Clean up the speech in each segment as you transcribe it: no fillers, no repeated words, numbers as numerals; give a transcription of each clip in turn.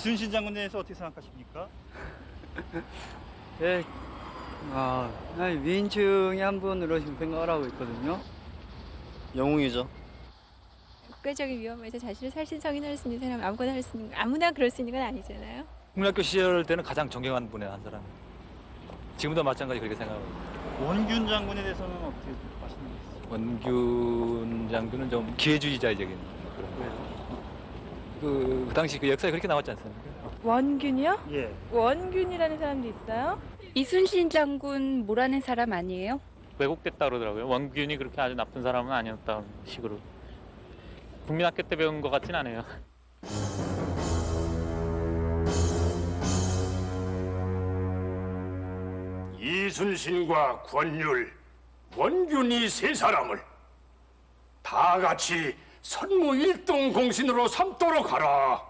이순신 장군에 대해서 어떻게 생각하십니까? 예, 아니, 민중의 한 분으로 지금 생각을 하고 있거든요. 영웅이죠. 국가적인 위험에서 자신을 살신성인할 수 있는 사람 아무거나 할 수 있는 아무나 그럴 수 있는 건 아니잖아요. 국민학교 시절 때는 가장 존경하는 분의 한 사람. 지금도 마찬가지 그렇게 생각합니다. 원균 장군에 대해서는 어떻게 생각하십니까? 원균 장군은 좀 기회주의자적인 그런 그 당시 그 역사에 그렇게 나왔지 않습니까? 원균이요? 예. 원균이라는 사람도 있어요? 이순신 장군 뭐라는 사람 아니에요? 왜곡됐다 그러더라고요. 원균이 그렇게 아주 나쁜 사람은 아니었다는 식으로. 국민학교 때 배운 것 같진 않아요. 이순신과 권율, 원균이 세 사람을 다 같이 선무 일등 공신으로 삼도록 하라.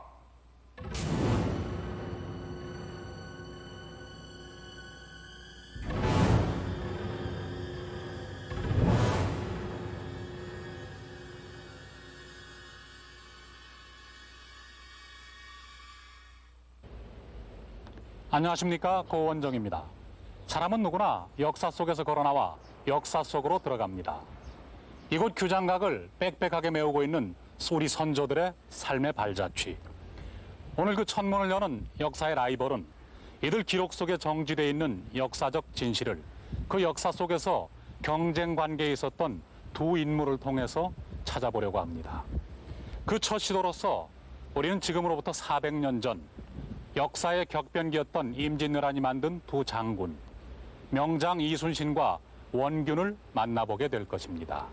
안녕하십니까, 고원정입니다. 사람은 누구나 역사 속에서 걸어나와 역사 속으로 들어갑니다. 이곳 규장각을 빽빽하게 메우고 있는 우리 선조들의 삶의 발자취. 오늘 그 천문을 여는 역사의 라이벌은 이들 기록 속에 정지되어 있는 역사적 진실을 그 역사 속에서 경쟁 관계에 있었던 두 인물을 통해서 찾아보려고 합니다. 그 첫 시도로서 우리는 지금으로부터 400년 전 역사의 격변기였던 임진왜란이 만든 두 장군, 명장 이순신과 원균을 만나보게 될 것입니다.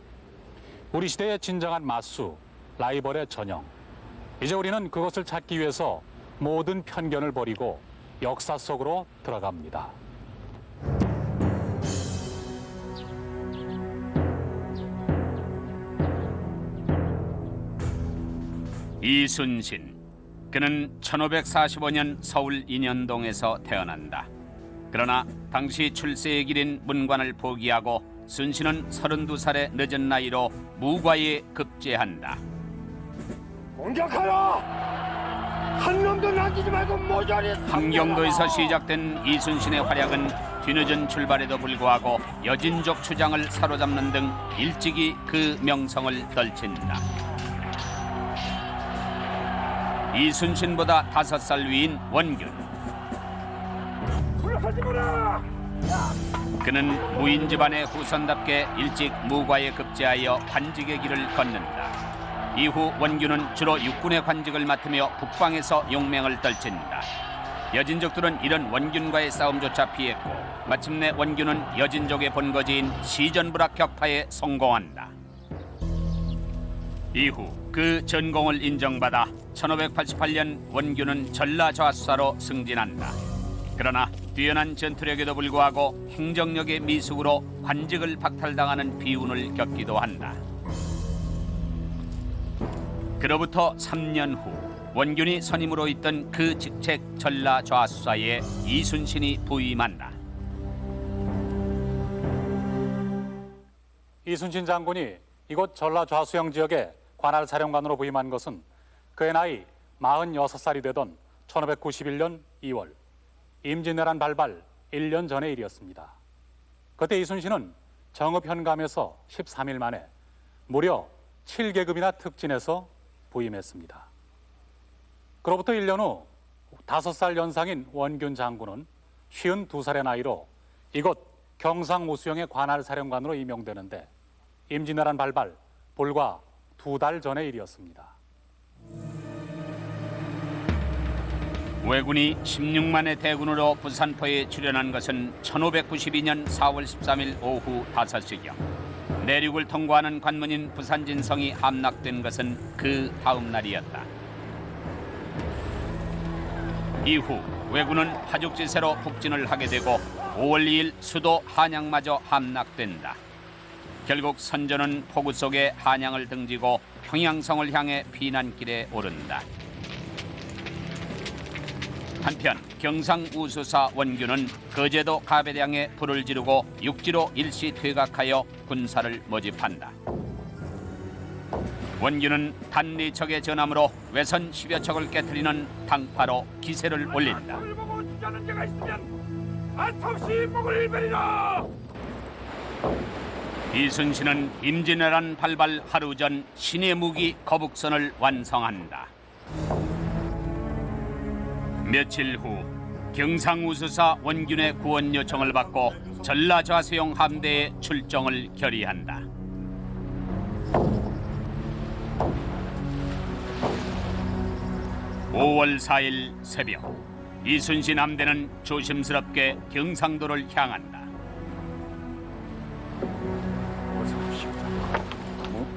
우리 시대의 진정한 맞수, 라이벌의 전형. 이제 우리는 그것을 찾기 위해서 모든 편견을 버리고 역사 속으로 들어갑니다. 이순신. 그는 1545년 서울 인현동에서 태어난다. 그러나 당시 출세의 길인 문관을 포기하고 순신은 32살의 늦은 나이로 무과에 급제한다. 공격하라! 한 놈도 남기지 말고 모조리 함경도에서 시작된 이순신의 활약은 뒤늦은 출발에도 불구하고 여진족 추장을 사로잡는 등 일찍이 그 명성을 떨친다. 이순신보다 5살 위인 원균. 그는 무인 집안의 후손답게 일찍 무과에 급제하여 관직의 길을 걷는다. 이후 원균은 주로 육군의 관직을 맡으며 북방에서 용맹을 떨친다. 여진족들은 이런 원균과의 싸움조차 피했고 마침내 원균은 여진족의 본거지인 시전부락 격파에 성공한다. 이후 그 전공을 인정받아 1588년 원균은 전라좌수사로 승진한다. 그러나 뛰어난 전투력에도 불구하고 행정력의 미숙으로 관직을 박탈당하는 비운을 겪기도 한다. 그로부터 3년 후 원균이 선임으로 있던 그 직책 전라좌수사에 이순신이 부임한다. 이순신 장군이 이곳 전라좌수영 지역에 관할 사령관으로 부임한 것은 그의 나이 46살이 되던 1591년 2월 임진왜란 발발 1년 전의 일이었습니다. 그때 이순신은 정읍 현감에서 13일 만에 무려 7계급이나 특진해서 부임했습니다. 그로부터 1년 후 5살 연상인 원균 장군은 52살의 나이로 이곳 경상우수영의 관할 사령관으로 임명되는데 임진왜란 발발 불과 2달 전의 일이었습니다. 왜군이 16만의 대군으로 부산포에 출현한 것은 1592년 4월 13일 오후 5시경. 내륙을 통과하는 관문인 부산진성이 함락된 것은 그 다음 날이었다. 이후 왜군은 파죽지세로 북진을 하게 되고 5월 2일 수도 한양마저 함락된다. 결국 선조는 폭우 속에 한양을 등지고 평양성을 향해 피난길에 오른다. 한편 경상우수사 원균은 거제도 가배량에 불을 지르고 육지로 일시 퇴각하여 군사를 모집한다. 원균은 단 4척의 전함으로 외선 10여 척을 깨뜨리는 당파로 기세를 올린다. 보고 주자는 자가 있으면 안타없이 목을 베리라. 이순신은 임진왜란 발발 하루 전 신의 무기 거북선을 완성한다. 며칠 후 경상우수사 원균의 구원 요청을 받고 전라좌수용 함대에 출정을 결의한다. (5월 4일) 새벽 이순신 함대는 조심스럽게 경상도를 향한다.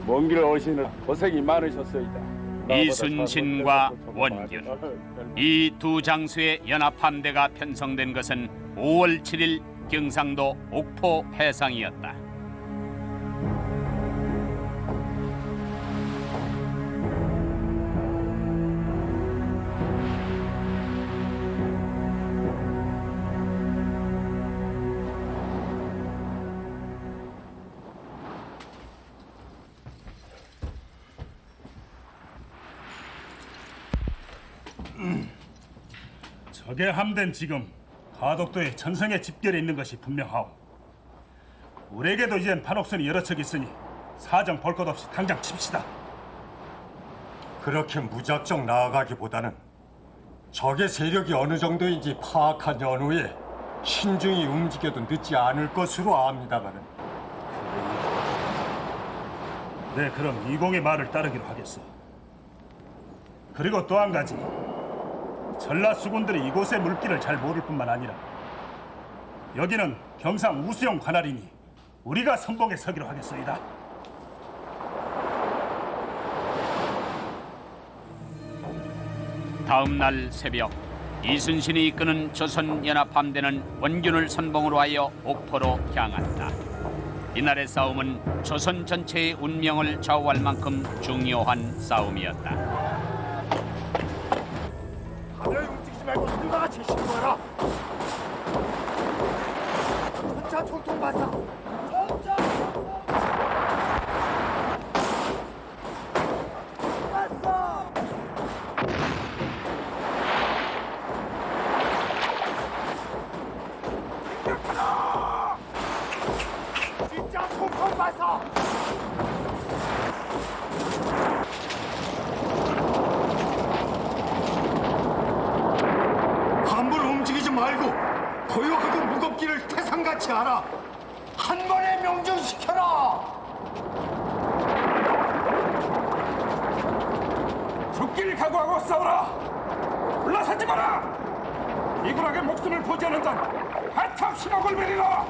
먼 길 오시는 고생이 많으셨소이다. 이순신과 원균 이 두 장수의 연합 함대가 편성된 것은 5월 7일 경상도 옥포 해상이었다. 적의 함대는 지금 가덕도의 전성에 집결해 있는 것이 분명하오. 우리에게도 이젠 판옥선이 여러 척 있으니 사정 볼 것 없이 당장 칩시다. 그렇게 무작정 나아가기보다는 적의 세력이 어느 정도인지 파악한 연후에 신중히 움직여도 늦지 않을 것으로 압니다마는. 네, 그럼 이공의 말을 따르기로 하겠소. 그리고 또 한 가지, 전라 수군들이 이곳의 물길을 잘 모를 뿐만 아니라 여기는 경상 우수영 관할이니 우리가 선봉에 서기로 하겠소이다. 다음 날 새벽 이순신이 이끄는 조선연합함대는 원균을 선봉으로 하여 옥포로 향한다. 이날의 싸움은 조선 전체의 운명을 좌우할 만큼 중요한 싸움이었다. 가벼이 움직이지 말고 손바같이 신고해라. 혼자 총통 발사. 혼자 발사. 공격하라. 진짜 총통 발사. 함부로 움직이지 말고 고요하고 무겁기를 태산같이 알아. 한 번에 명중시켜라. 죽기를 각오하고 싸우라. 올라서지 마라. 이굴하게 목숨을 보지하는 자 한참 신옥을 베리라.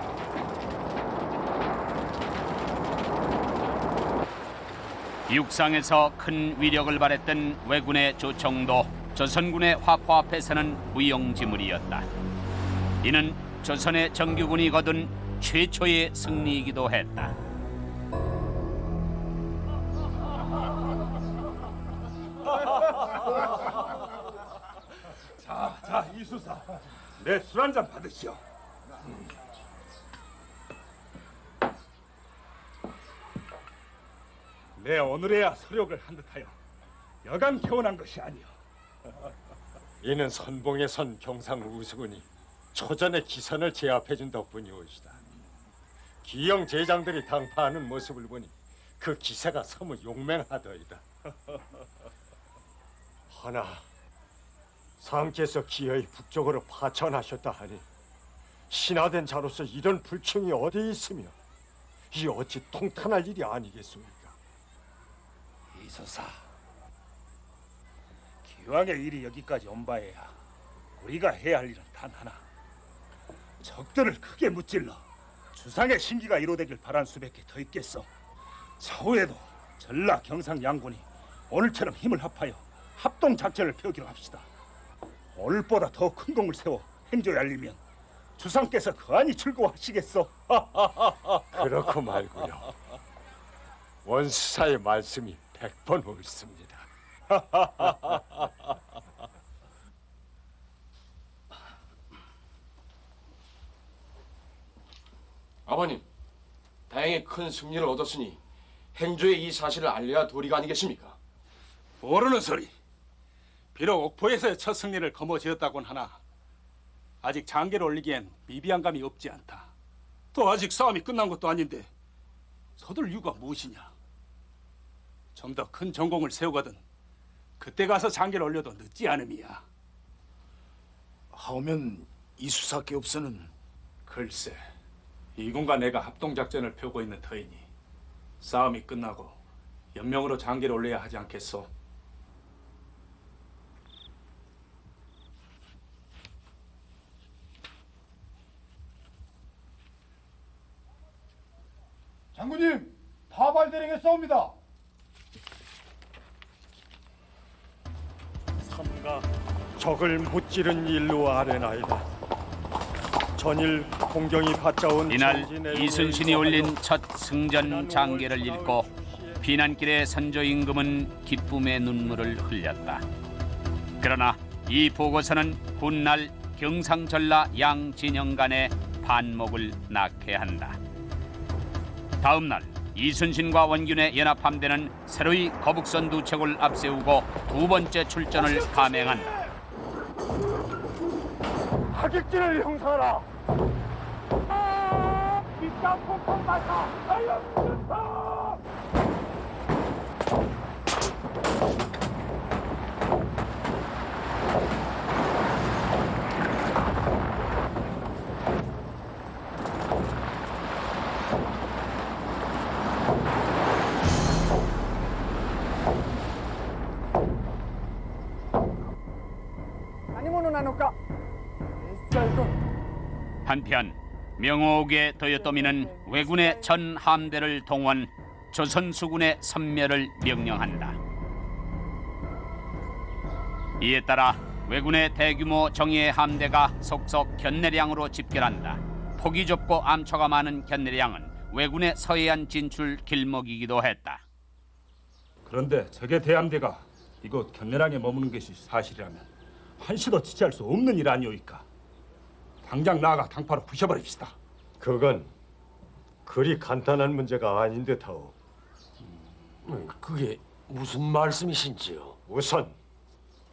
육상에서 큰 위력을 발했던 왜군의 조총도 조선군의 화포 앞에서는 무용지물이었다. 이는 조선의 정규군이 거둔 최초의 승리이기도 했다. 자, 이수사, 내 술 한 잔 받으시오. 내 오늘에야 서력을 한 듯하여 여간 개원한 것이 아니오. 이는 선봉에 선 경상 우수군이 초전의 기선을 제압해준 덕분이오시다. 기영 제장들이 당파하는 모습을 보니 그 기세가 서무 용맹하더이다. 허나 상께서 기어이 북쪽으로 파천하셨다 하니 신하된 자로서 이런 불청이 어디 있으며 이 어찌 통탄할 일이 아니겠습니까? 이수사, 기왕의 일이 여기까지 온 바에야 우리가 해야 할 일은 단 하나. 적들을 크게 무찔러 주상의 신기가 이루어되길 바란 수밖에 더 있겠어. 차후에도 전라 경상 양군이 오늘처럼 힘을 합하여 합동 작전을 펴기로 합시다. 오늘보다 더 큰 공을 세워 행조에 알리면 주상께서 거한이 즐거워하시겠어. 그렇고 말고요. 원수사의 말씀이 100번 옳습니다. 아버님, 다행히 큰 승리를 얻었으니 행주에 이 사실을 알려야 도리가 아니겠습니까? 모르는 소리. 비록 옥포에서의 첫 승리를 거머쥐었다곤 하나 아직 장계를 올리기엔 미비한 감이 없지 않다. 또 아직 싸움이 끝난 것도 아닌데 서둘 이유가 무엇이냐? 좀 더 큰 전공을 세우거든 그때 가서 장계를 올려도 늦지 않음이야. 하오면 이 수사께 없어는 글쎄, 이군과 내가 합동작전을 펴고 있는 터이니 싸움이 끝나고 연명으로 장계를 올려야 하지 않겠소? 장군님, 파발대령에 싸웁니다. 삼가 적을 무찌른 일로 아뢰나이다. 전일 공경이 받자온 이날 이순신이 올린 첫 승전 장계를 읽고 피난길의 선조 임금은 기쁨의 눈물을 흘렸다. 그러나 이 보고서는 훗날 경상전라 양 진영 간의 반목을 낳게 한다. 다음 날 이순신과 원균의 연합함대는 새로이 거북선 두 척을 앞세우고 두 번째 출전을 감행한다. 하객진을 형사하라. 빗장 폭풍 발사 알려주셨다. 한편 명호옥의 도요토미는 왜군의 전 함대를 동원 조선 수군의 섬멸을 명령한다. 이에 따라 왜군의 대규모 정예 함대가 속속 견내량으로 집결한다. 폭이 좁고 암초가 많은 견내량은 왜군의 서해안 진출 길목이기도 했다. 그런데 적의 대함대가 이곳 견내량에 머무는 것이 사실이라면 한시도 지체할 수 없는 일 아니오이까? 당장 나아가 당파로 부셔버립시다. 그건 그리 간단한 문제가 아닌 듯하오. 그게 무슨 말씀이신지요? 우선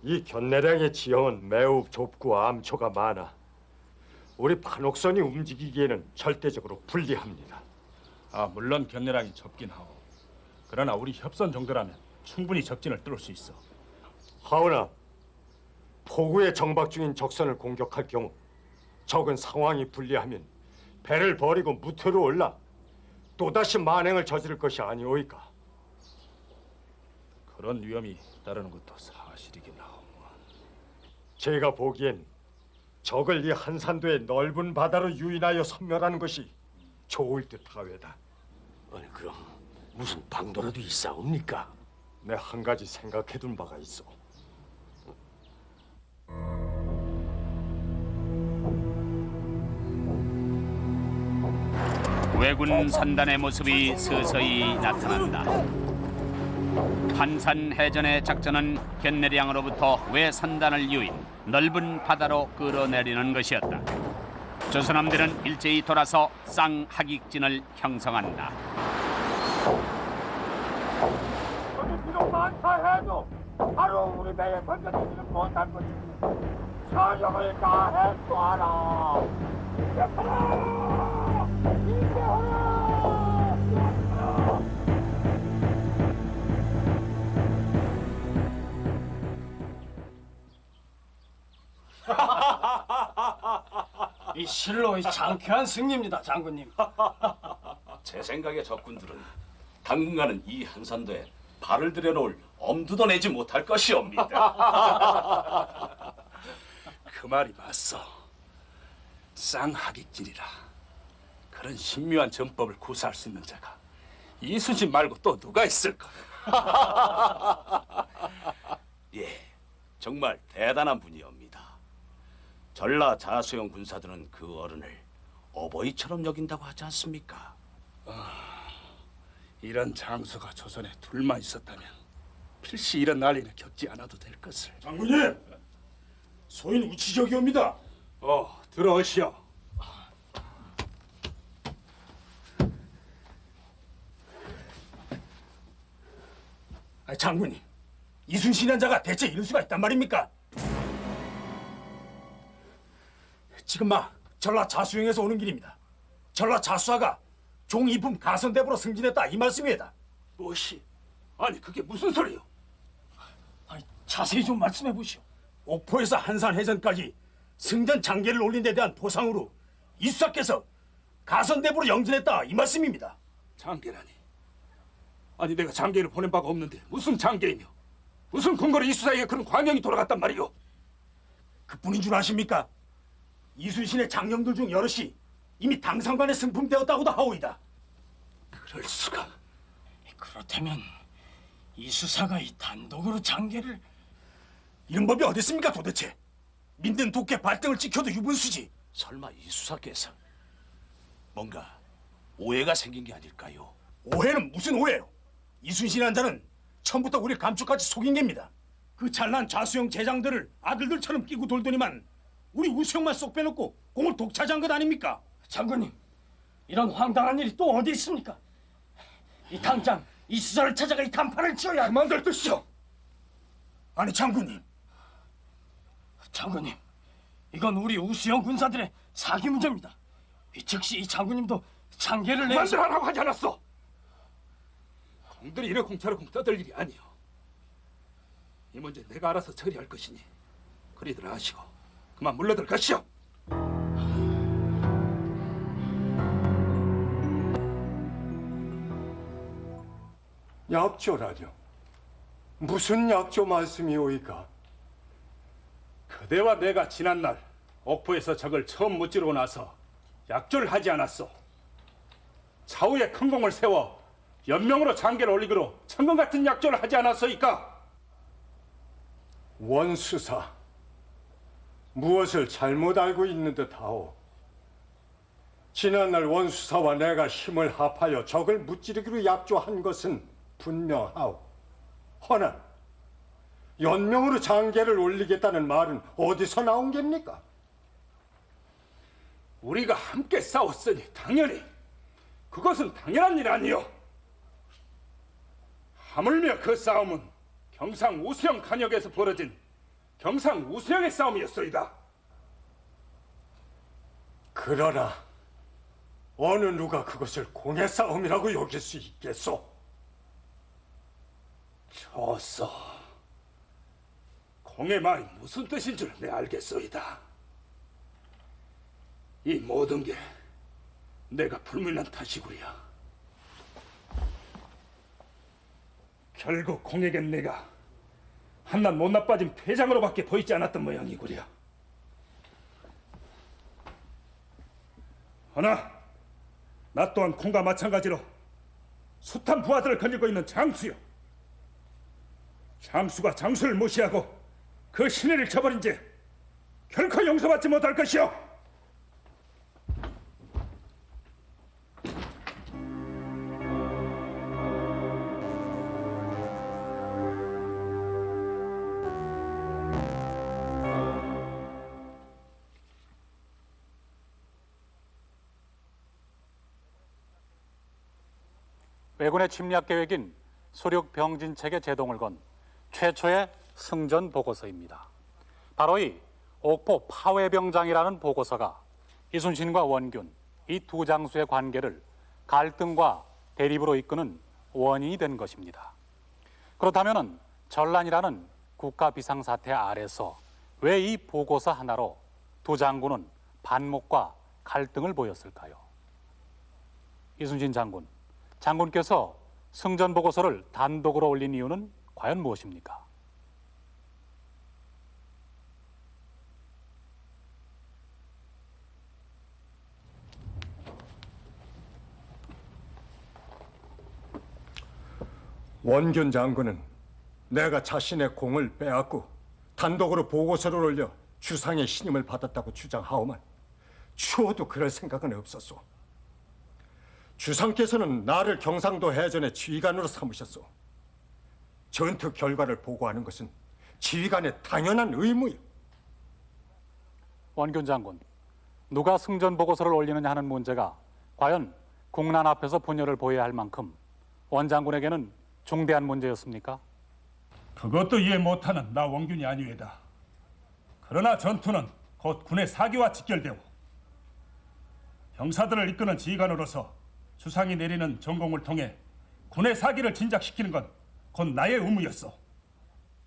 이 견내량의 지형은 매우 좁고 암초가 많아 우리 판옥선이 움직이기에는 절대적으로 불리합니다. 물론 견내량이 좁긴 하오. 그러나 우리 협선 정도라면 충분히 적진을 뚫을 수 있어. 하오나 포구에 정박 중인 적선을 공격할 경우 적은 상황이 불리하면 배를 버리고 무태로 올라 또다시 만행을 저지를 것이 아니오이까? 그런 위험이 따르는 것도 사실이긴 하오. 제가 보기엔 적을 이 한산도의 넓은 바다로 유인하여 섬멸하는 것이 좋을 듯하외다. 아니 그럼 무슨 방도라도 있사옵니까? 내 한 가지 생각해둔 바가 있어. 왜군 선단의 모습이 서서히 나타난다. 한산 해전의 작전은 견내량으로부터 왜선단을 유인 넓은 바다로 끌어내리는 것이었다. 조선함대는 일제히 돌아서 쌍하객진을 형성한다. 적이 비록 많다 해도 바로 우리 배에 번쩍이지는 못할 것이니 사정을 다해소하라. 인계하라! 인계하라! 이 실로 장쾌한 승리입니다, 장군님. 제 생각에 적군들은 당분간은 이 한산도에 발을 들여놓을 엄두도 내지 못할 것이옵니다. 그 말이 맞소. 쌍하객진이라. 그런 신묘한 전법을 구사할 수 있는 자가 이순신 말고 또 누가 있을까? 예, 정말 대단한 분이옵니다. 전라 자수영 군사들은 그 어른을 어버이처럼 여긴다고 하지 않습니까? 이런 장수가 조선에 둘만 있었다면 필시 이런 난리는 겪지 않아도 될 것을. 장군님, 소인 우치적이옵니다. 들어오시오. 장군님, 이순신이라는 자가 대체 이럴 수가 있단 말입니까? 지금 막 전라 자수영에서 오는 길입니다. 전라 자수하가 종이품 가선대부로 승진했다 이 말씀이에다. 무엇이? 아니 그게 무슨 소리요? 아니, 자세히 좀 말씀해 보시오. 옥포에서 한산해전까지 승전 장계를 올린 데 대한 보상으로 이수사께서 가선대부로 영진했다 이 말씀입니다. 장계라니. 아니 내가 장계를 보낸 바가 없는데 무슨 장계이며 무슨 근거로 이수사에게 그런 광명이 돌아갔단 말이오? 그뿐인 줄 아십니까? 이순신의 장령들 중 여럿이 이미 당상관에 승품되었다고도 하오이다. 그럴 수가. 그렇다면 이수사가 이 단독으로 장계를 이런 법이 어디 있습니까 도대체? 민든 독계 발등을 찍혀도 유분수지. 설마 이수사께서 뭔가 오해가 생긴 게 아닐까요? 오해는 무슨 오해요? 이순신이라는 자는 처음부터 우리 감쪽같이 속인 겁니다. 그 잘난 좌수영 제장들을 아들들처럼 끼고 돌더니만 우리 우수영만 쏙 빼놓고 공을 독차지한 것 아닙니까? 장군님, 이런 황당한 일이 또 어디 있습니까? 이 당장 이수사를 찾아가 이 단판을 치어야. 그만들 뜻이오. 아니 장군님. 장군님, 이건 우리 우수영 군사들의 사기 문제입니다. 즉시 이 장군님도 장계를 내. 그만들 하라고 하지 않았어. 공들이 이래 공차로 떠들 일이 아니오. 이 문제 내가 알아서 처리할 것이니 그리들 아시고 그만 물러들 가시오. 약조라뇨? 무슨 약조 말씀이오이까? 그대와 내가 지난날 옥포에서 적을 처음 무찌르고 나서 약조를 하지 않았소. 차후에 큰 공을 세워 연명으로 장계를 올리기로 천금 같은 약조를 하지 않았소이까? 원수사, 무엇을 잘못 알고 있는 듯하오. 지난날 원수사와 내가 힘을 합하여 적을 무찌르기로 약조한 것은 분명하오. 허나 연명으로 장계를 올리겠다는 말은 어디서 나온 겁니까? 우리가 함께 싸웠으니 당연히 그것은 당연한 일 아니오. 하물며 그 싸움은 경상 우수영 간역에서 벌어진 경상 우수영의 싸움이었소이다. 그러나 어느 누가 그것을 공의 싸움이라고 여길 수 있겠소? 좋소. 공의 말이 무슨 뜻인 줄 내 알겠소이다. 이 모든 게 내가 불문한 탓이구려. 결국 공에겐 내가 한낱 못나 빠진 폐장으로밖에 보이지 않았던 모양이구려. 허나 나 또한 공과 마찬가지로 숱한 부하들을 거닐고 있는 장수요. 장수가 장수를 무시하고 그 신의를 저버린 죄 결코 용서받지 못할 것이오. 왜군의 침략 계획인 소륙 병진책에 제동을 건 최초의 승전 보고서입니다. 바로 이 옥포 파회병장이라는 보고서가 이순신과 원균 이 두 장수의 관계를 갈등과 대립으로 이끄는 원인이 된 것입니다. 그렇다면 전란이라는 국가 비상사태 아래서 왜 이 보고서 하나로 두 장군은 반목과 갈등을 보였을까요? 이순신 장군, 장군께서 승전 보고서를 단독으로 올린 이유는 과연 무엇입니까? 원균 장군은 내가 자신의 공을 빼앗고 단독으로 보고서를 올려 주상의 신임을 받았다고 주장하오만 추호도 그럴 생각은 없었소. 주상께서는 나를 경상도 해전의 지휘관으로 삼으셨소. 전투 결과를 보고하는 것은 지휘관의 당연한 의무요. 원균 장군, 누가 승전 보고서를 올리느냐 하는 문제가 과연 국난 앞에서 분열을 보여야 할 만큼 원 장군에게는 중대한 문제였습니까? 그것도 이해 못하는 나 원균이 아니외다. 그러나 전투는 곧 군의 사기와 직결되고 병사들을 이끄는 지휘관으로서 주상이 내리는 전공을 통해 군의 사기를 진작시키는 건 곧 나의 의무였어.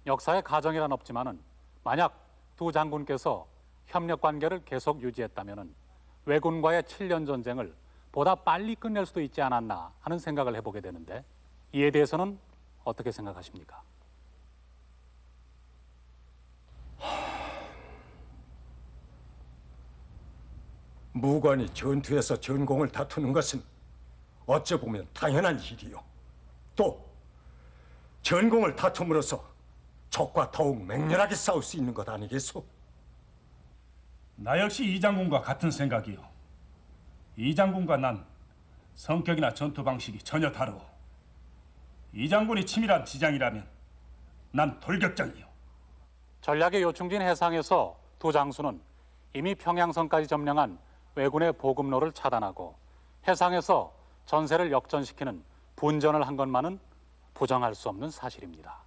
역사에 가정이란 없지만은 만약 두 장군께서 협력 관계를 계속 유지했다면은 왜군과의 7년 전쟁을 보다 빨리 끝낼 수도 있지 않았나 하는 생각을 해보게 되는데 이에 대해서는 어떻게 생각하십니까? 무관이 전투에서 전공을 다투는 것은 어찌 보면 당연한 일이요. 또 전공을 다툼으로써 적과 더욱 맹렬하게 싸울 수 있는 것 아니겠소? 나 역시 이 장군과 같은 생각이요. 이 장군과 난 성격이나 전투 방식이 전혀 다르고 이 장군이 치밀한 지장이라면 난 돌격장이요. 전략의 요충진 해상에서 두 장수는 이미 평양성까지 점령한 왜군의 보급로를 차단하고 해상에서 전세를 역전시키는 분전을 한 것만은 부정할 수 없는 사실입니다.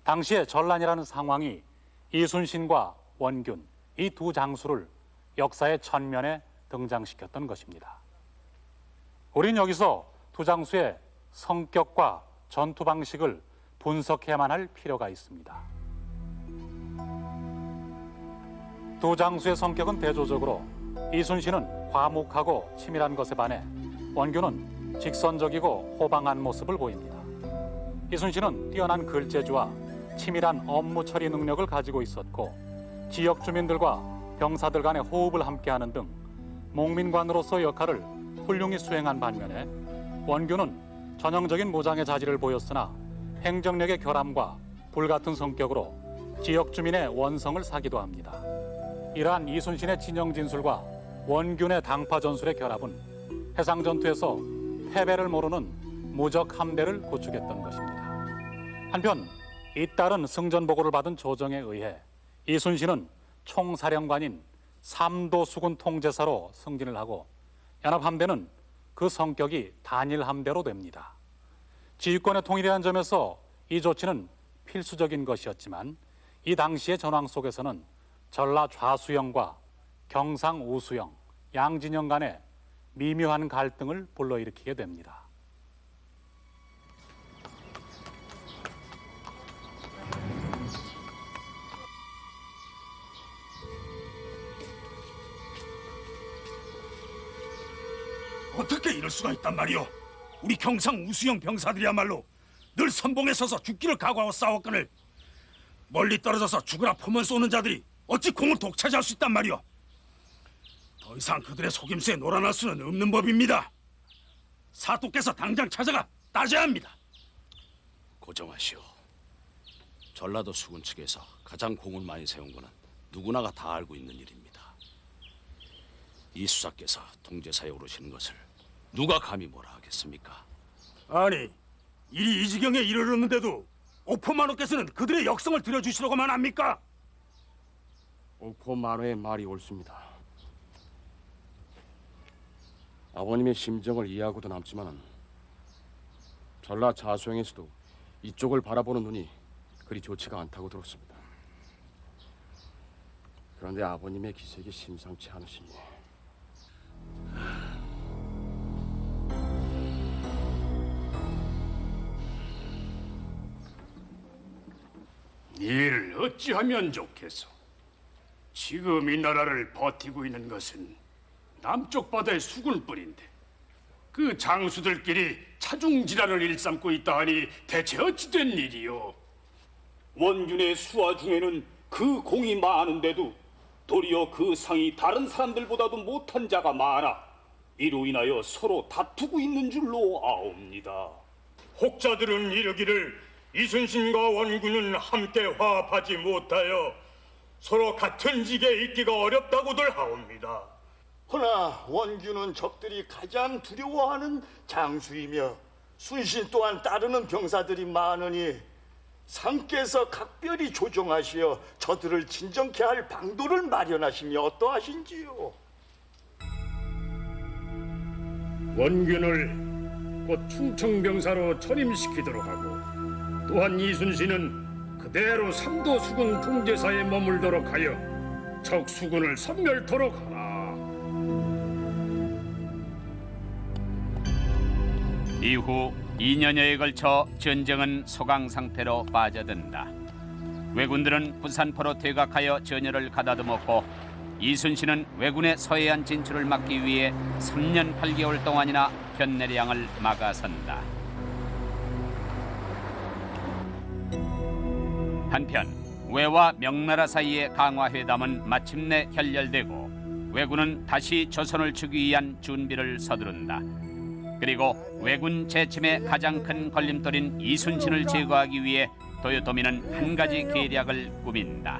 당시의 전란이라는 상황이 이순신과 원균 이 두 장수를 역사의 전면에 등장시켰던 것입니다. 우린 여기서 두 장수의 성격과 전투 방식을 분석해야만 할 필요가 있습니다. 두 장수의 성격은 대조적으로 이순신은 과묵하고 치밀한 것에 반해 원균은 직선적이고 호방한 모습을 보입니다. 이순신은 뛰어난 글재주와 치밀한 업무 처리 능력을 가지고 있었고 지역 주민들과 병사들 간의 호흡을 함께하는 등 몽민관으로서 역할을 훌륭히 수행한 반면에 원균은 전형적인 무장의 자질을 보였으나 행정력의 결함과 불같은 성격으로 지역 주민의 원성을 사기도 합니다. 이러한 이순신의 진영 진술과 원균의 당파 전술의 결합은 해상 전투에서 패배를 모르는 무적 함대를 구축했던 것입니다. 한편 잇따른 승전 보고를 받은 조정에 의해 이순신은 총사령관인 삼도 수군 통제사로 승진을 하고 연합함대는 그 성격이 단일함대로 됩니다. 지휘권의 통일이라는 점에서 이 조치는 필수적인 것이었지만 이 당시의 전황 속에서는 전라 좌수영과 경상 우수영, 양진영 간의 미묘한 갈등을 불러일으키게 됩니다. 어떻게 이럴 수가 있단 말이오? 우리 경상 우수영 병사들이야말로 늘 선봉에 서서 죽기를 각오하고 싸웠거늘 멀리 떨어져서 죽으라 포만 쏘는 자들이 어찌 공을 독차지할 수 있단 말이오? 더 이상 그들의 속임수에 놀아날 수는 없는 법입니다. 사또께서 당장 찾아가 따져야 합니다. 고정하시오. 전라도 수군 측에서 가장 공을 많이 세운 것은 누구나가 다 알고 있는 일입니다. 이 수사께서 통제사에 오르시는 것을 누가 감히 뭐라 하겠습니까? 아니, 일이 이 지경에 이르렀는데도 오포만호께서는 그들의 역성을 들여주시려고만 합니까? 오포만호의 말이 옳습니다. 아버님의 심정을 이해하고도 남지만은 전라 자수영에서도 이쪽을 바라보는 눈이 그리 좋지가 않다고 들었습니다. 그런데 아버님의 기색이 심상치 않으시니 일 어찌하면 좋겠소? 지금 이 나라를 버티고 있는 것은 남쪽 바다의 수군뿐인데 그 장수들끼리 차중질환을 일삼고 있다 하니 대체 어찌된 일이요? 원균의 수하 중에는 그 공이 많은데도 도리어 그 상이 다른 사람들보다도 못한 자가 많아 이로 인하여 서로 다투고 있는 줄로 아옵니다. 혹자들은 이르기를 이순신과 원균은 함께 화합하지 못하여 서로 같은 직에 있기가 어렵다고들 하옵니다. 허나 원균은 적들이 가장 두려워하는 장수이며 순신 또한 따르는 병사들이 많으니 상께서 각별히 조정하시어 저들을 진정케 할 방도를 마련하시니 어떠하신지요? 원균을 곧 충청병사로 전임시키도록 하고 또한 이순신은 그대로 삼도 수군 통제사에 머물도록 하여 적 수군을 섬멸토록 하라. 이후 2년여에 걸쳐 전쟁은 소강 상태로 빠져든다. 왜군들은 부산포로 퇴각하여 전열을 가다듬었고 이순신은 왜군의 서해안 진출을 막기 위해 3년 8개월 동안이나 변내량을 막아선다. 한편 왜와 명나라 사이의 강화회담은 마침내 결렬되고 왜군은 다시 조선을 주기 위한 준비를 서두른다. 그리고 왜군 재침의 가장 큰 걸림돌인 이순신을 제거하기 위해 도요토미는 한 가지 계략을 꾸민다.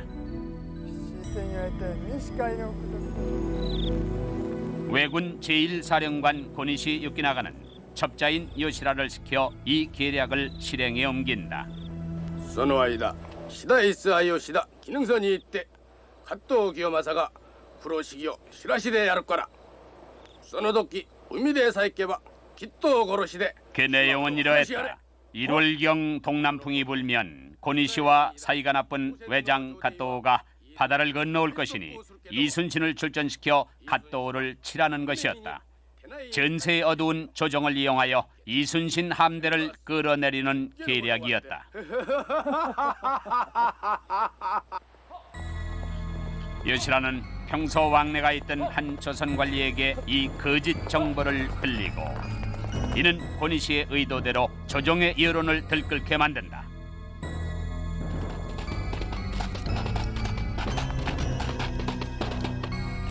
왜군 제1사령관 고니시 유키나가는 첩자인 요시라를 시켜 이 계략을 실행에 옮긴다. その間白石愛吉田絹に行って葛藤清正が風呂敷を知らしでやるからその時海でさえ行けばきっと殺しで 그 내용은 이러했다. 1월경 동남풍이 불면 고니시와 사이가 나쁜 외장 갓도가 바다를 건너올 것이니 이순신을 출전시켜 갓도를 칠하는 것이었다. 전세에 어두운 조정을 이용하여 이순신 함대를 끌어내리는 계략이었다. 요시라는 평소 왕래가 있던 한 조선 관리에게 이 거짓 정보를 흘리고 이는 고니시의 의도대로 조정의 여론을 들끓게 만든다.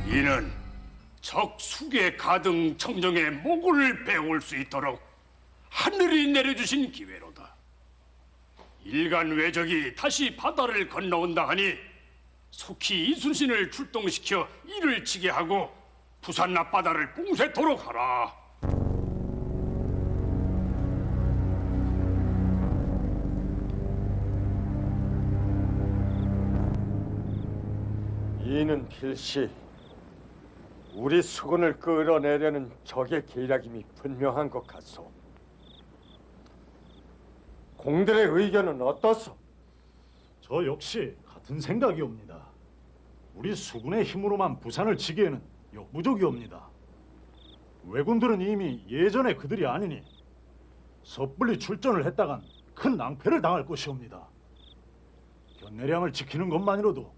이는 적 수계 가등 청정의 목을 베올 수 있도록 하늘이 내려주신 기회로다. 일간 왜적이 다시 바다를 건너온다 하니 속히 이순신을 출동시켜 이를 치게 하고 부산 앞바다를 봉쇄토록 하라. 이는 필시 우리 수군을 끌어내려는 적의 계략임이 분명한 것 같소. 공들의 의견은 어떻소? 저 역시 같은 생각이옵니다. 우리 수군의 힘으로만 부산을 치기에는 역부족이옵니다. 왜군들은 이미 예전에 그들이 아니니 섣불리 출전을 했다간 큰 낭패를 당할 것이옵니다. 견내량을 지키는 것만으로도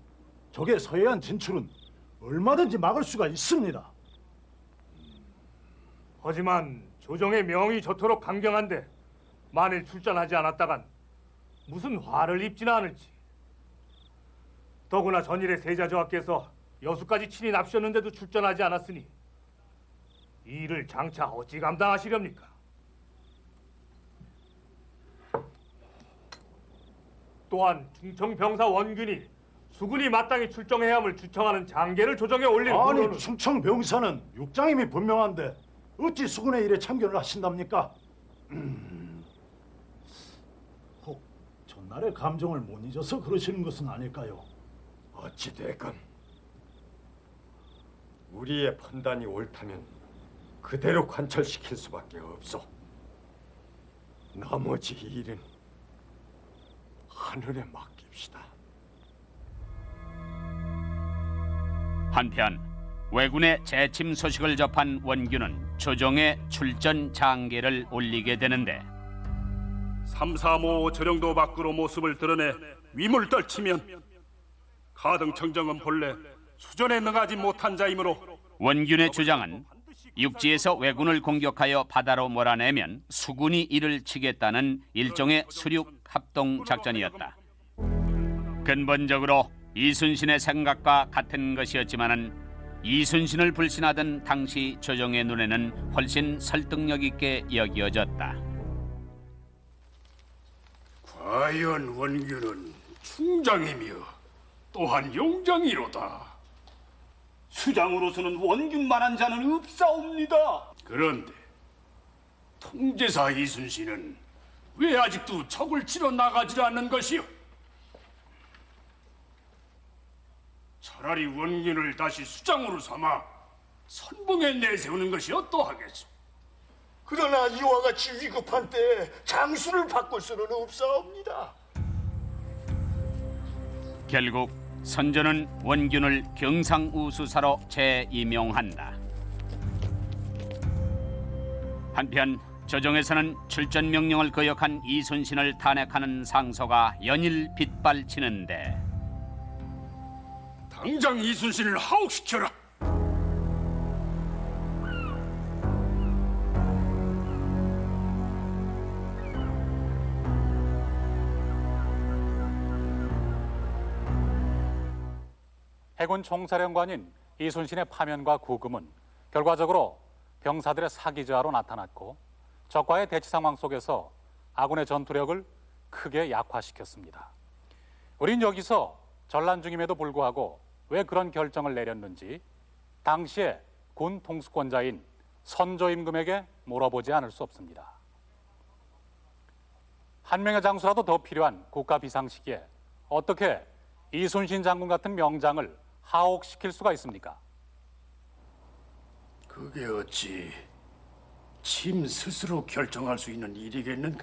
적의 서해안 진출은 얼마든지 막을 수가 있습니다. 하지만 조정의 명이 저토록 강경한데 만일 출전하지 않았다간 무슨 화를 입지는 않을지. 더구나 전일에 세자저하께서 여수까지 친히 납셨는데도 출전하지 않았으니 이 일을 장차 어찌 감당하시렵니까? 또한 충청병사 원균이 수군이 마땅히 출정해야 함을 주청하는 장계를 조정에 올릴 아니 문호는 충청병사는 육장임이 분명한데 어찌 수군의 일에 참견을 하신답니까? 혹 전날의 감정을 못 잊어서 그러시는 것은 아닐까요? 어찌됐건 우리의 판단이 옳다면 그대로 관철시킬 수밖에 없어. 나머지 일은 하늘에 맡깁시다. 한편 왜군의 재침 소식을 접한 원균은 조정에 출전 장계를 올리게 되는데 3, 4, 5 저령도 밖으로 모습을 드러내 위물 떨치면 가등청정은 본래 수전에 능하지 못한 자이므로 원균의 주장은 육지에서 왜군을 공격하여 바다로 몰아내면 수군이 이를 치겠다는 일종의 수륙 합동 작전이었다. 근본적으로 이순신의 생각과 같은 것이었지만은 이순신을 불신하던 당시 조정의 눈에는 훨씬 설득력 있게 여겨졌다. 과연 원균은 충장이며 또한 용장이로다. 수장으로서는 원균만한 자는 없사옵니다. 그런데 통제사 이순신은 왜 아직도 적을 치러 나가지 않는 것이오? 차라리 원균을 다시 수장으로 삼아 선봉에 내세우는 것이 어떠하겠소? 그러나 이와 같이 위급한 때에 장수를 바꿀 수는 없사옵니다. 결국 선조는 원균을 경상우수사로 재임용한다. 한편 조정에서는 출전 명령을 거역한 이순신을 탄핵하는 상소가 연일 빗발치는데 당장 이순신을 하옥시켜라. 해군 총사령관인 이순신의 파면과 구금은 결과적으로 병사들의 사기저하로 나타났고 적과의 대치 상황 속에서 아군의 전투력을 크게 약화시켰습니다. 우린 여기서 전란 중임에도 불구하고 왜 그런 결정을 내렸는지 당시의 군 통수권자인 선조임금에게 물어보지 않을 수 없습니다. 한 명의 장수라도 더 필요한 국가 비상시기에 어떻게 이순신 장군 같은 명장을 하옥시킬 수가 있습니까? 그게 어찌 침 스스로 결정할 수 있는 일이겠는가?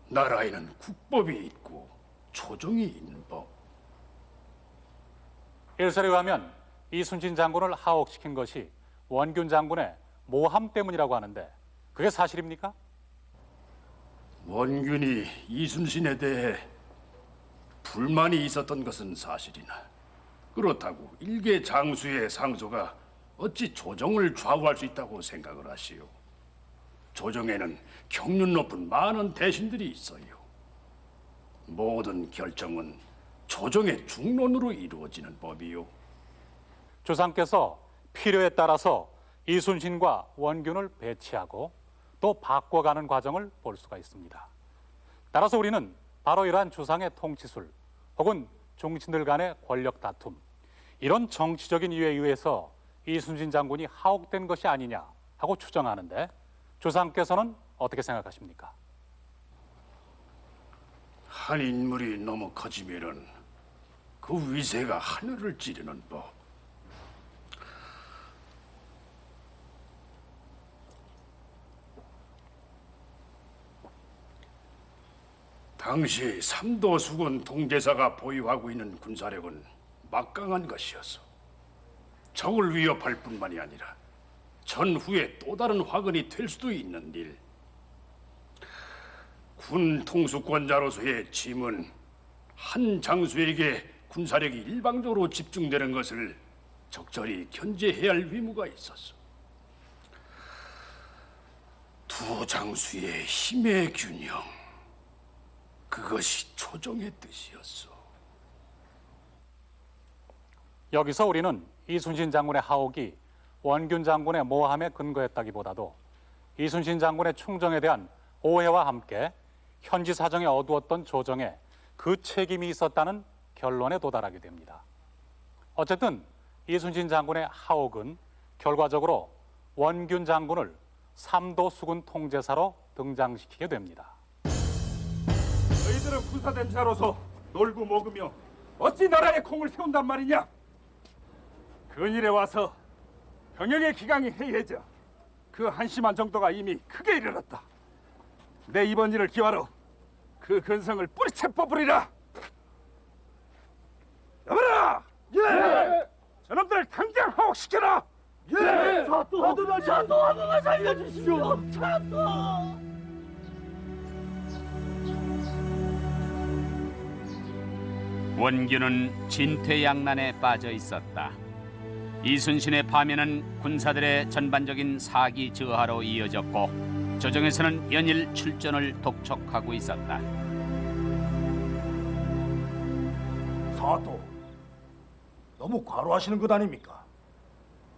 나라에는 국법이 있고 조정이 있는 법. 일설에 의하면 이순신 장군을 하옥시킨 것이 원균 장군의 모함 때문이라고 하는데 그게 사실입니까? 원균이 이순신에 대해 불만이 있었던 것은 사실이나 그렇다고 일개 장수의 상소가 어찌 조정을 좌우할 수 있다고 생각을 하시오? 조정에는 경륜 높은 많은 대신들이 있어요. 모든 결정은 조정의 중론으로 이루어지는 법이요. 조상께서 필요에 따라서 이순신과 원균을 배치하고 또 바꿔가는 과정을 볼 수가 있습니다. 따라서 우리는 바로 이러한 조상의 통치술 혹은 종친들 간의 권력 다툼 이런 정치적인 이유에 의해서 이순신 장군이 하옥된 것이 아니냐 하고 추정하는데 조상께서는 어떻게 생각하십니까? 한 인물이 너무 커지면은 그 위세가 하늘을 찌르는 법. 당시 삼도수군 통제사가 보유하고 있는 군사력은 막강한 것이었어. 적을 위협할 뿐만이 아니라 전후에 또 다른 화근이 될 수도 있는 일. 군 통수권자로서의 짐은 한 장수에게 군사력이 일방적으로 집중되는 것을 적절히 견제해야 할 의무가 있었어. 두 장수의 힘의 균형, 그것이 조정의 뜻이었어. 여기서 우리는 이순신 장군의 하옥이 원균 장군의 모함에 근거했다기보다도 이순신 장군의 충정에 대한 오해와 함께 현지 사정에 어두웠던 조정에 그 책임이 있었다는 결론에 도달하게 됩니다. 어쨌든 이순신 장군의 하옥은 결과적으로 원균 장군을 삼도 수군 통제사로 등장시키게 됩니다. 너희들은 군사된 자로서 놀고 먹으며 어찌 나라의 공을 세운단 말이냐? 근일에 와서 병역의 기강이 해이해져 그 한심한 정도가 이미 크게 이르렀다. 내 이번 일을 기화로 그 근성을 뿌리채 뽑으리라. 여보라! 예! 저놈들 당장 하옥시켜라! 예! 차도 하나만 살려주시오! 차도! 원균은 진퇴양난에 빠져 있었다. 이순신의 파면은 군사들의 전반적인 사기 저하로 이어졌고 조정에서는 연일 출전을 독촉하고 있었다. 사또, 너무 과로하시는 것 아닙니까?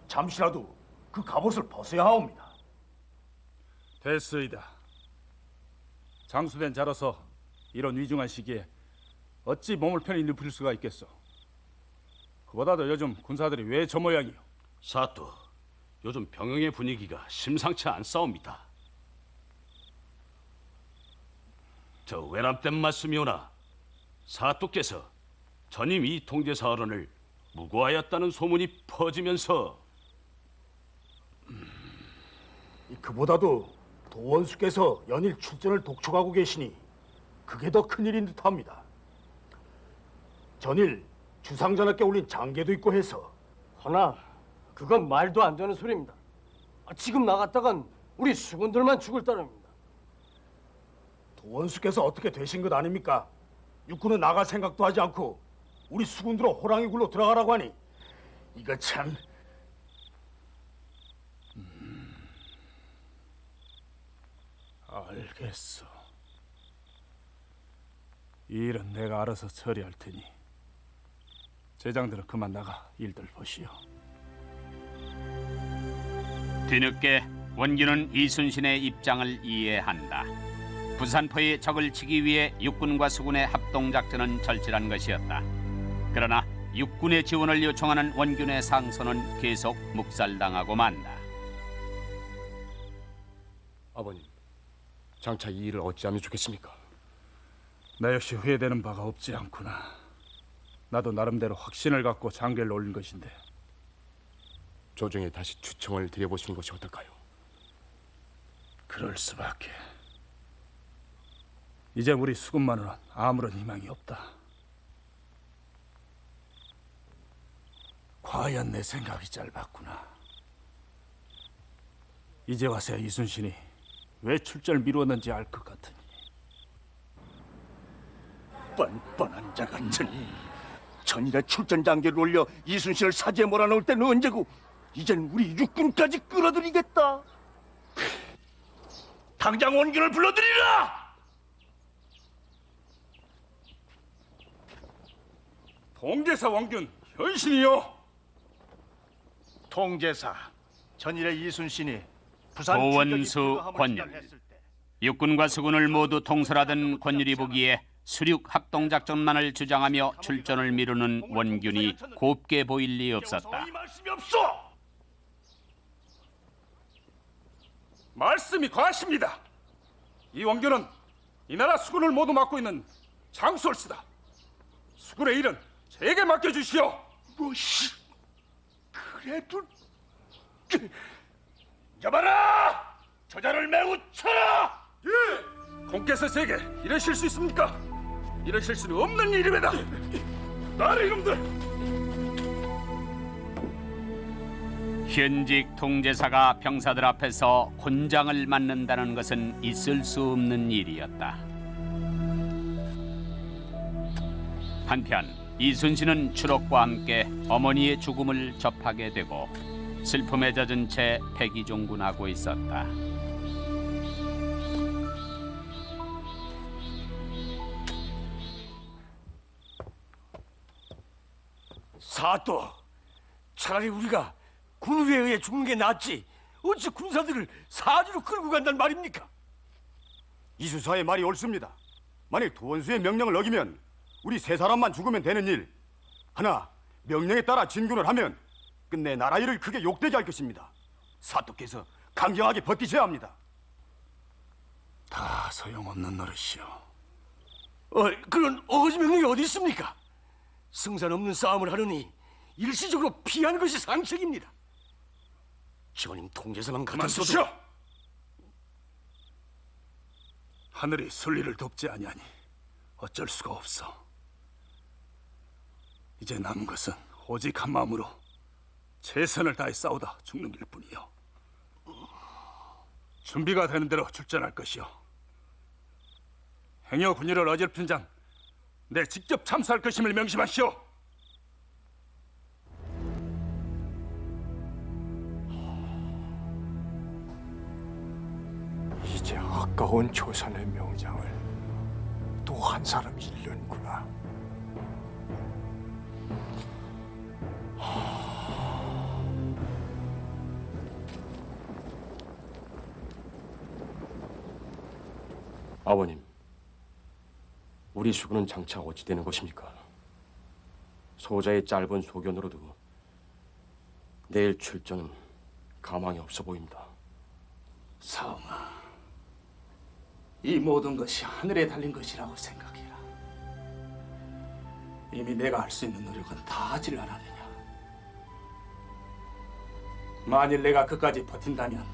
잠시라도 그 갑옷을 벗어야 하옵니다. 됐소이다. 장수된 자로서 이런 위중한 시기에 어찌 몸을 편히 눕힐 수가 있겠소? 그보다도 요즘 군사들이 왜 저 모양이요? 사또, 요즘 병영의 분위기가 심상치 않사옵니다. 저 외람된 말씀이오나 사또께서 전임 이 통제사 어른을 무고하였다는 소문이 퍼지면서 그보다도 도원수께서 연일 출전을 독촉하고 계시니 그게 더 큰일인 듯합니다. 전일 주상전하께 올린 장계도 있고 해서. 허나 그건 말도 안 되는 소리입니다. 지금 나갔다간 우리 수군들만 죽을 따름입니다. 도원수께서 어떻게 되신 것 아닙니까? 육군은 나갈 생각도 하지 않고 우리 수군들은 호랑이 굴로 들어가라고 하니 이거 참. 알겠어. 이 일은 내가 알아서 처리할 테니 제장들은 그만 나가 일들 보시오. 뒤늦게 원균은 이순신의 입장을 이해한다. 부산포의 적을 치기 위해 육군과 수군의 합동작전은 절실한 것이었다. 그러나 육군의 지원을 요청하는 원균의 상소는 계속 묵살당하고 만다. 아버님, 장차 이 일을 어찌하면 좋겠습니까? 나 역시 후회되는 바가 없지 않구나. 나도 나름대로 확신을 갖고 장계를 올린 것인데. 조정에 다시 추청을 드려보시는 것이 어떨까요? 그럴 수밖에. 이제 우리 수군만으로는 아무런 희망이 없다. 과연 내 생각이 짧았구나. 이제 와서야 이순신이 왜 출전을 미루었는지 알 것 같으니. 뻔뻔한 자 같으니 전일에 출전 장계를 올려 이순신을 사지에 몰아넣을 때는 언제고 이젠 우리 육군까지 끌어들이겠다. 당장 원균을 불러들이라. 통제사 원균 현신이요. 통제사, 전일에 이순신이 도원수 권율. 육군과 수군을 모두 통솔하던 권율이 보기에 수륙 합동작전만을 주장하며 출전을 미루는 원균이 곱게 보일 리 없었다. 말씀이 과하십니다. 이 원균은 이 나라 수군을 모두 맡고 있는 장수월수다. 수군의 일은 제게 맡겨주시오. 뭐시? 그래도 여봐라! 저자를 매우 쳐라! 예! 공께서 제게 이러실 수 있습니까? 이러실 수는 없는 일입니다. 나를 이놈들! 현직 통제사가 병사들 앞에서 곤장을 맞는다는 것은 있을 수 없는 일이었다. 한편 이순신은 추록과 함께 어머니의 죽음을 접하게 되고 슬픔에 젖은 채 패기종군하고 있었다. 사또, 차라리 우리가 군우에 의해 죽는 게 낫지 어찌 군사들을 사지로 끌고 간단 말입니까? 이수사의 말이 옳습니다. 만일 도원수의 명령을 어기면 우리 세 사람만 죽으면 되는 일. 하나 명령에 따라 진군을 하면 끝내 나라 일을 크게 욕되게 할 것입니다. 사또께서 강경하게 버티셔야 합니다. 다 소용없는 노릇이오. 그런 어거지 명령이 어디 있습니까? 승산 없는 싸움을 하느니 일시적으로 피하는 것이 상책입니다. 전임 통제사만 그만두시오. 하늘이 순리를 돕지 아니하니 어쩔 수가 없어. 이제 남은 것은 오직 한 마음으로 최선을 다해 싸우다 죽는 길뿐이요. 준비가 되는 대로 출전할 것이요. 행여 군의를 어질픈 장 내 직접 참수할 것임을 명심하시오. 이제 아까운 조선의 명장을 또 한 사람 잃는구나. 아버님, 우리 수군은 장차 어찌 되는 것입니까? 소자의 짧은 소견으로도 내일 출전은 가망이 없어 보입니다. 사옹아, 이 모든 것이 하늘에 달린 것이라고 생각해라. 이미 내가 할 수 있는 노력은 다 하질 않았느냐. 만일 내가 끝까지 버틴다면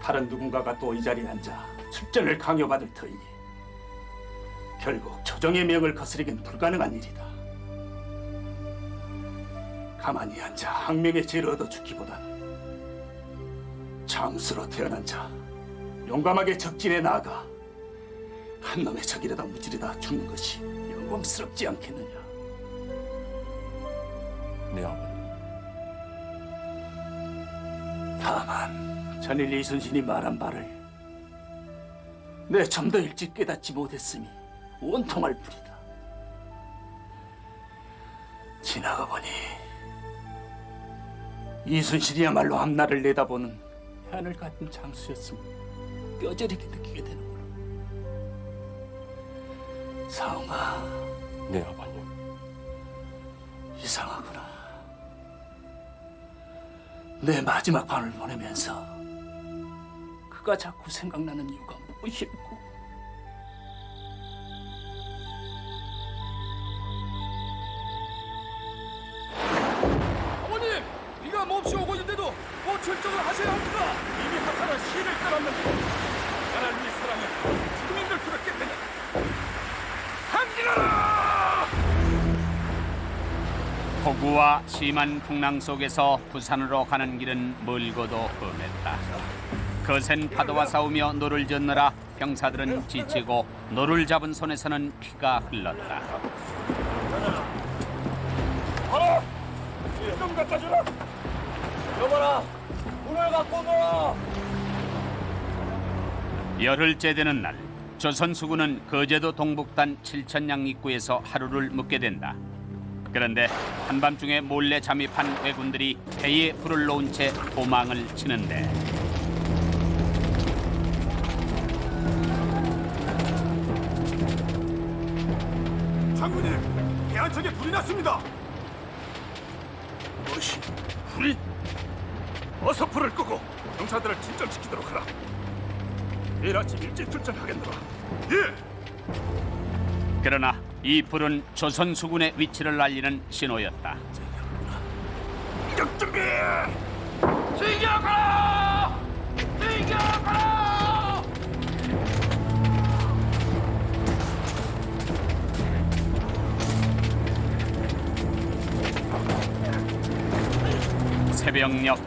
다른 누군가가 또 이 자리에 앉아 출전을 강요받을 터이니 결국 조정의 명을 거스르긴 불가능한 일이다. 가만히 앉아 항명의 죄를 얻어 죽기보단 장수로 태어난 자 용감하게 적진에 나아가 한 놈의 적이라도 무찌르다 죽는 것이 영광스럽지 않겠느냐. 네 아버님. 다만 전일 이순신이 말한 바를 내 좀 더 일찍 깨닫지 못했음이 원통할 뿐이다. 지나가 보니 이순신이야말로 앞날을 내다보는 하늘 같은 장수였음을 뼈저리게 느끼게 되는구나. 사웅아. 네 아버님. 이상하구나. 내 마지막 밤을 보내면서 그가 자꾸 생각나는 이유가 무엇일까? 어머님, 비가 몹시 오고 있는데도 뭐 결정을 하셔야 합니까? 이미 하사는 시를 떠났는데 나를 위해서라면 죽음인들 두렵겠느냐? 함기라라! 폭우와 심한 풍랑 속에서 부산으로 가는 길은 멀고도 험했다. 거센 파도와 싸우며 노를 젓느라 병사들은 지치고 노를 잡은 손에서는 피가 흘렀다. 좀 갖다 주라. 여봐라, 물을 갖고 오너라. 열흘째 되는 날, 조선 수군은 거제도 동북단 7천량 입구에서 하루를 묵게 된다. 그런데 한밤중에 몰래 잠입한 왜군들이 배에 불을 놓은 채 도망을 치는데 장군님, 배 한 척에 불이 났습니다. 무엇이? 불이? 어서 불을 끄고 병사들을 진정시키도록 하라. 내일 아침 일찍 출전하겠노라. 예! 그러나 이 불은 조선 수군의 위치를 알리는 신호였다. 공격 준비! 진격하라! 진격하라! 새벽녘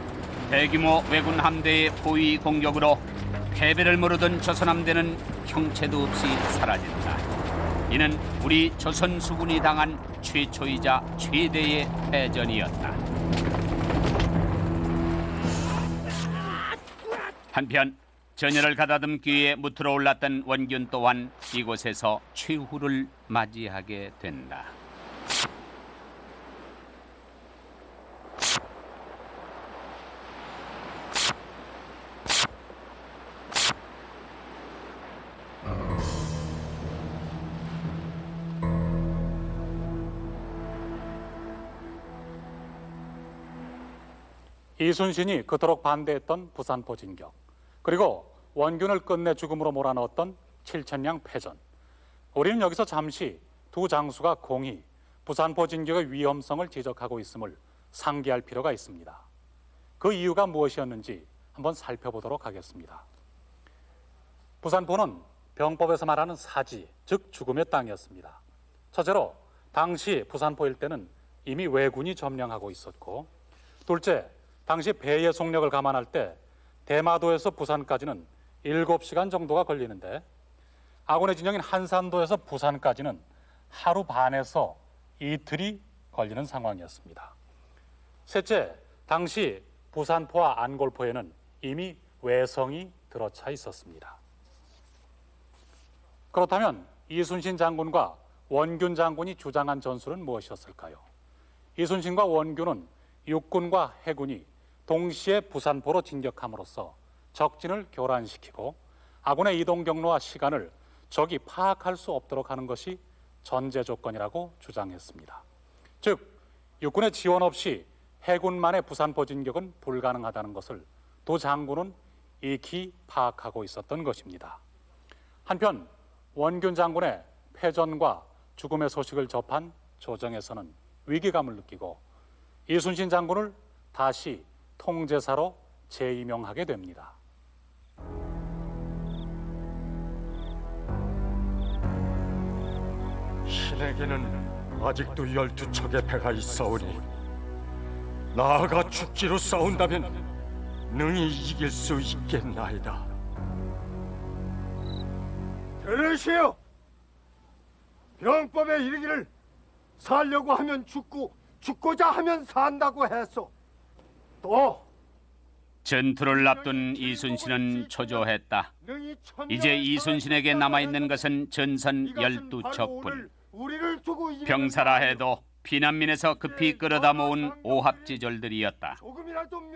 대규모 왜군 함대의 포위 공격으로 패배를 모르던 조선 함대는 형체도 없이 사라진다. 이는 우리 조선 수군이 당한 최초이자 최대의 패전이었다. 한편 전열을 가다듬기 위해 무트로 올랐던 원균 또한 이곳에서 최후를 맞이하게 된다. 이순신이 그토록 반대했던 부산포 진격, 그리고 원균을 끝내 죽음으로 몰아넣었던 7천량 패전. 우리는 여기서 잠시 두 장수가 공히 부산포 진격의 위험성을 지적하고 있음을 상기할 필요가 있습니다. 그 이유가 무엇이었는지 한번 살펴보도록 하겠습니다. 부산포는 병법에서 말하는 사지, 즉 죽음의 땅이었습니다. 첫째로 당시 부산포 일대는 이미 왜군이 점령하고 있었고, 둘째, 당시 배의 속력을 감안할 때 대마도에서 부산까지는 7시간 정도가 걸리는데 아군의 진영인 한산도에서 부산까지는 하루 반에서 이틀이 걸리는 상황이었습니다. 셋째, 당시 부산포와 안골포에는 이미 왜성이 들어차 있었습니다. 그렇다면 이순신 장군과 원균 장군이 주장한 전술은 무엇이었을까요? 이순신과 원균은 육군과 해군이 동시에 부산포로 진격함으로써 적진을 교란시키고 아군의 이동 경로와 시간을 적이 파악할 수 없도록 하는 것이 전제 조건이라고 주장했습니다. 즉, 육군의 지원 없이 해군만의 부산포 진격은 불가능하다는 것을 두 장군은 익히 파악하고 있었던 것입니다. 한편 원균 장군의 패전과 죽음의 소식을 접한 조정에서는 위기감을 느끼고 이순신 장군을 다시 통제사로 재임명하게 됩니다. 신에게는 아직도 12척의 배가 있어오니 나아가 죽기로 싸운다면 능히 이길 수 있겠나이다. 들으시오. 병법에 이르기를 살려고 하면 죽고 죽고자 하면 산다고 했소. 또 전투를 앞둔 이순신은 초조했다. 이제 이순신에게 남아있는 것은 전선 12척뿐. 병사라 해도 피난민에서 급히 끌어다 모은 오합지졸들이었다.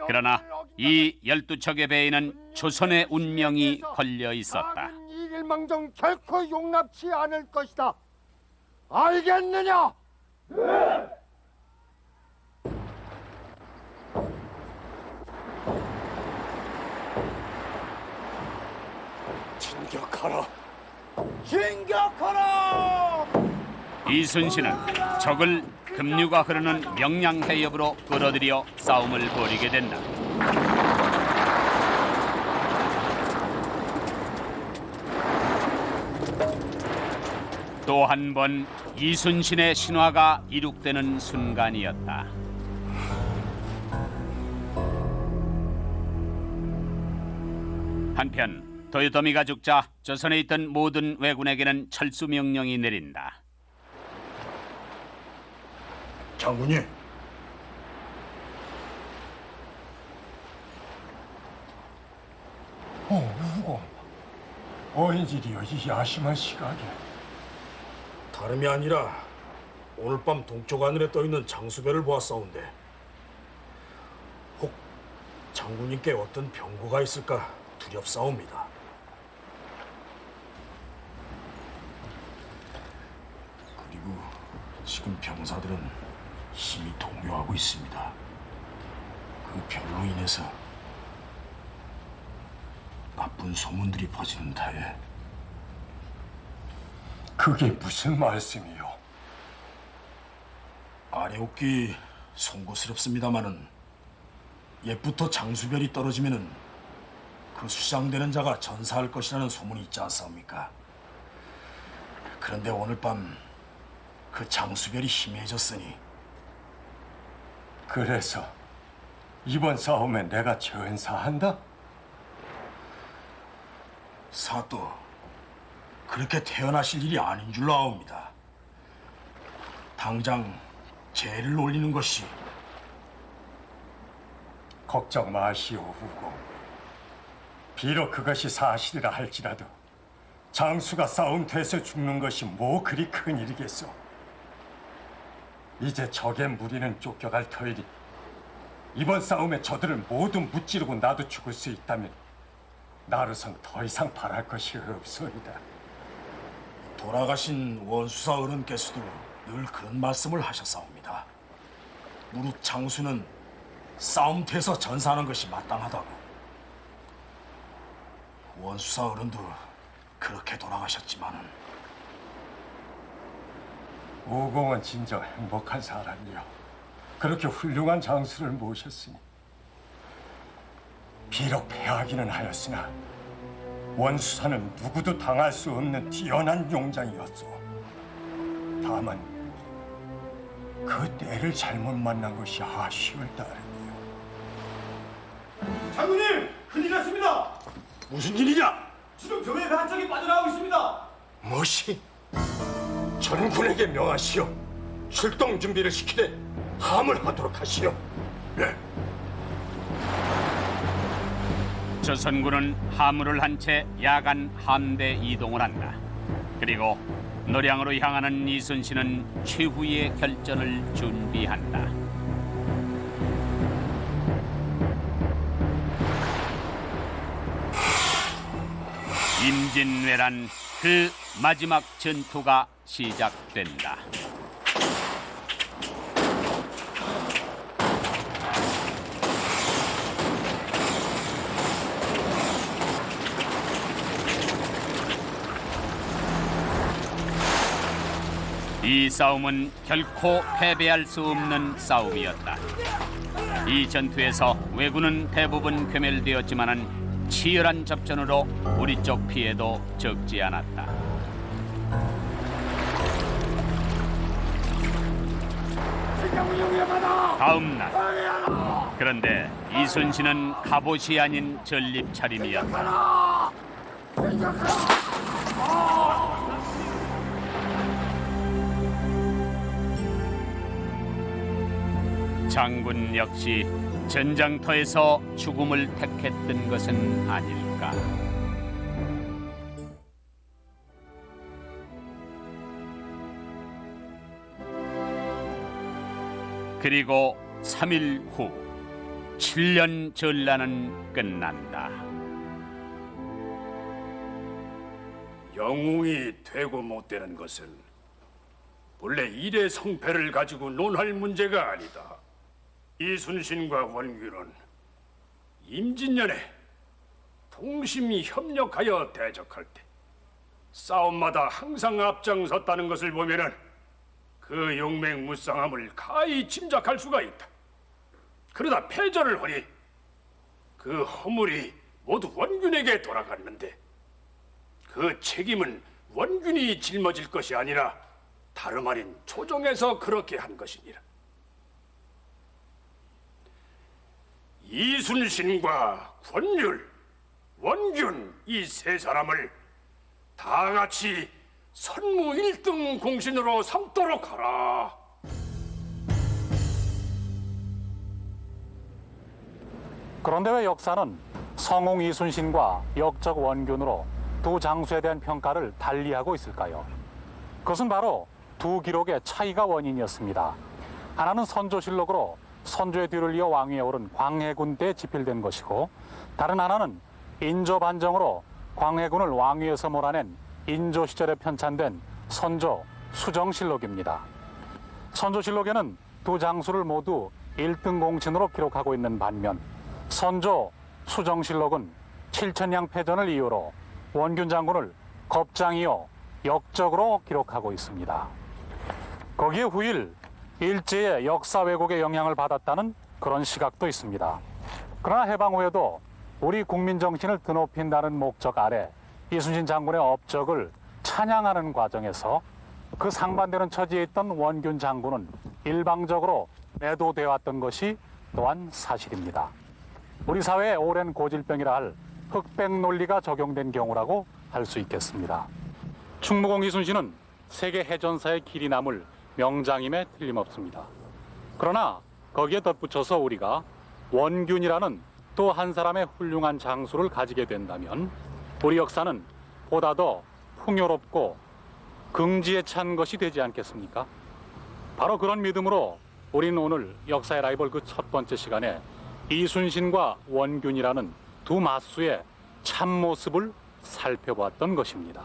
그러나 이 12척의 배에는 조선의 운명이 걸려 있었다. 이 일망정 결코 용납치 않을 것이다. 알겠느냐? 진격하라! 진격하라! 이순신은 적을 급류가 흐르는 명량해협으로 끌어들여 싸움을 벌이게 된다. 또 한 번 이순신의 신화가 이룩되는 순간이었다. 한편 도요토미가 죽자 조선에 있던 모든 왜군에게는 철수 명령이 내린다. 장군님. 우공. 어인일이여 이 야심한 시각에. 다름이 아니라 오늘 밤 동쪽 하늘에 떠있는 장수배를 보았사온데 혹 장군님께 어떤 병고가 있을까 두렵사옵니다. 그리고 지금 병사들은 힘이 동요하고 있습니다. 그 별로 인해서 나쁜 소문들이 퍼지는 타에. 그게 무슨 말씀이요? 아래옵기 송구스럽습니다마는 옛부터 장수별이 떨어지면은 그 수상되는 자가 전사할 것이라는 소문이 있지 않습니까? 그런데 오늘 밤 그 장수별이 희미해졌으니. 그래서 이번 싸움에 내가 전사한다? 사또 그렇게 태어나실 일이 아닌 줄로 아옵니다. 당장 제를 올리는 것이. 걱정 마시오, 후공. 비록 그것이 사실이라 할지라도 장수가 싸움터에서 죽는 것이 뭐 그리 큰 일이겠소. 이제 적의 무리는 쫓겨갈 터이니 이번 싸움에 저들을 모두 무찌르고 나도 죽을 수 있다면 나로선 더 이상 바랄 것이 없소이다. 돌아가신 원수사 어른께서도 늘 그런 말씀을 하셨사옵니다. 무릇 장수는 싸움터에서 전사하는 것이 마땅하다고. 원수사 어른도 그렇게 돌아가셨지만은. 우공은 진정 행복한 사람이요. 그렇게 훌륭한 장수를 모셨으니. 비록 패하기는 하였으나 원수사는 누구도 당할 수 없는 뛰어난 용장이었소. 다만 그 때를 잘못 만난 것이 아쉬울 따름이요. 장군님, 큰일 났습니다. 무슨 일이냐? 지금 병의 배 한 척이 빠져나가고 있습니다. 무엇이? 전군에게 명하시오. 출동 준비를 시키되 함을 하도록 하시오. 네. 조선군은 함물을 한 채 야간 함대 이동을 한다. 그리고 노량으로 향하는 이순신은 최후의 결전을 준비한다. 임진왜란 그 마지막 전투가 시작된다. 이 싸움은 결코 패배할 수 없는 싸움이었다. 이 전투에서 왜군은 대부분 괴멸되었지만은 치열한 접전으로 우리 쪽 피해도 적지 않았다. 지금 다음 날 그런데 이순신은 갑옷이 아닌 전립 차림이었다. 장군 역시 전장터에서 죽음을 택했던 것은 아닐까. 그리고 3일 후 7년 전란은 끝난다. 영웅이 되고 못 되는 것은 본래 일의 성패를 가지고 논할 문제가 아니다. 이순신과 원균은 임진년에 동심이 협력하여 대적할 때 싸움마다 항상 앞장섰다는 것을 보면은 그 용맹무쌍함을 가히 짐작할 수가 있다. 그러다 패전을 하니 그 허물이 모두 원균에게 돌아갔는데 그 책임은 원균이 짊어질 것이 아니라 다름 아닌 조정에서 그렇게 한 것이니라. 이순신과 권율, 원균 이 세 사람을 다 같이 선무 1등 공신으로 삼도록 하라. 그런데 왜 역사는 성웅 이순신과 역적 원균으로 두 장수에 대한 평가를 달리하고 있을까요? 그것은 바로 두 기록의 차이가 원인이었습니다. 하나는 선조실록으로 선조의 뒤를 이어 왕위에 오른 광해군 때 집필된 것이고, 다른 하나는 인조반정으로 광해군을 왕위에서 몰아낸 인조 시절에 편찬된 선조 수정실록입니다. 선조실록에는 두 장수를 모두 1등 공신으로 기록하고 있는 반면 선조 수정실록은 7천량 패전을 이유로 원균 장군을 겁장이요 역적으로 기록하고 있습니다. 거기에 후일 일제의 역사 왜곡의 영향을 받았다는 그런 시각도 있습니다. 그러나 해방 후에도 우리 국민 정신을 드높인다는 목적 아래 이순신 장군의 업적을 찬양하는 과정에서 그 상반되는 처지에 있던 원균 장군은 일방적으로 매도되어 왔던 것이 또한 사실입니다. 우리 사회의 오랜 고질병이라 할 흑백 논리가 적용된 경우라고 할 수 있겠습니다. 충무공 이순신은 세계 해전사의 길이 남을 명장임에 틀림없습니다. 그러나 거기에 덧붙여서 우리가 원균이라는 또 한 사람의 훌륭한 장수를 가지게 된다면 우리 역사는 보다 더 풍요롭고 긍지에 찬 것이 되지 않겠습니까? 바로 그런 믿음으로 우리는 오늘 역사의 라이벌 그 첫 번째 시간에 이순신과 원균이라는 두 맞수의 참모습을 살펴보았던 것입니다.